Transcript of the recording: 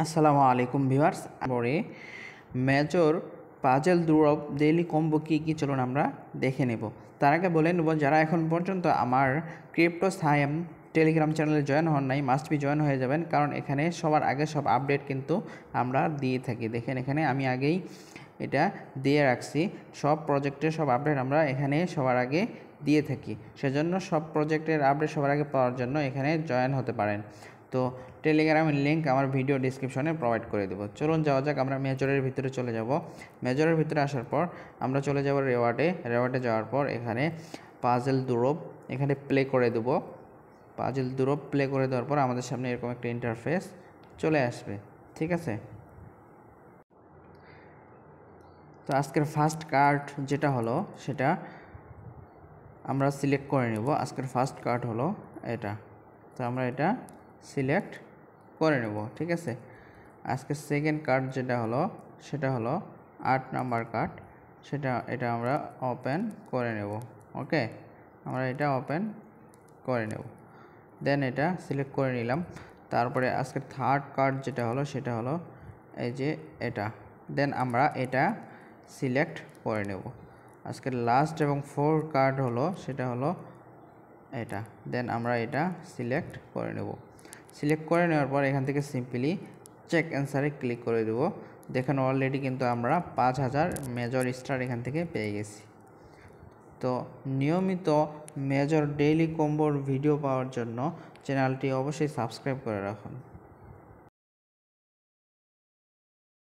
আসসালামু আলাইকুম ভিউয়ার্স। পরে major puzzle Durov daily combo কী চলুন আমরা দেখে নেব। তার আগে বলে নেব, যারা এখন পর্যন্ত আমার ক্রিপ্টো সায়েম টেলিগ্রাম চ্যানেলে জয়েন হন নাই, মাস্ট বি জয়েন হয়ে যাবেন, কারণ এখানে সবার আগে সব আপডেট কিন্তু আমরা দিয়ে থাকি। দেখেন এখানে আমি আগেই এটা দিয়ে রাখছি, সব প্রজেক্টের সব আপডেট আমরা এখানে সবার আগে দিয়ে থাকি। সেজন্য সব প্রজেক্টের আপডেট সবার আগে পাওয়ার জন্য এখানে জয়েন হতে পারেন। তো টেলিগ্রামের লিঙ্ক আমার ভিডিও ডিসক্রিপশনে প্রোভাইড করে দেবো। চলুন যাওয়া যাক, আমরা মেজরের ভিতরে চলে যাব। মেজরের ভিতরে আসার পর আমরা চলে যাব রেওয়ার্ডে যাওয়ার পর এখানে পাজল দুরব এখানে প্লে করে দেবো। পাজল দুরব প্লে করে দেওয়ার পর আমাদের সামনে এরকম একটা ইন্টারফেস চলে আসবে, ঠিক আছে। তো আজকের ফার্স্ট কার্ড যেটা হলো সেটা আমরা সিলেক্ট করে নেব। আজকের ফার্স্ট কার্ড হলো এটা, তো আমরা এটা সিলেক্ট করে নেব, ঠিক আছে। আজকের সেকেন্ড কার্ড যেটা হলো সেটা হলো 8 নাম্বার কার্ড, এটা আমরা ওপেন করে নেব। ওকে, আমরা এটা ওপেন করে নেব, দেন এটা সিলেক্ট করে নিলাম। তারপরে আজকের থার্ড কার্ড যেটা হলো সেটা হলো এই যে এটা, দেন আমরা এটা সিলেক্ট করে নেব। আজকের লাস্ট এবং ফোর্থ কার্ড হলো সেটা হলো এটা, দেন আমরা এটা সিলেক্ট করে নেব। সিলেক্ট করে নেওয়ার পর এখান থেকে সিম্পলি চেক অ্যান্সারে ক্লিক করে দেব। দেখেন অলরেডি কিন্তু আমরা 5000 মেজর স্টার এখান থেকে পেয়ে গেছি। তো নিয়মিত মেজর ডেইলি কম্বোর ভিডিও পাওয়ার জন্য চ্যানেলটি অবশ্যই সাবস্ক্রাইব করে রাখুন।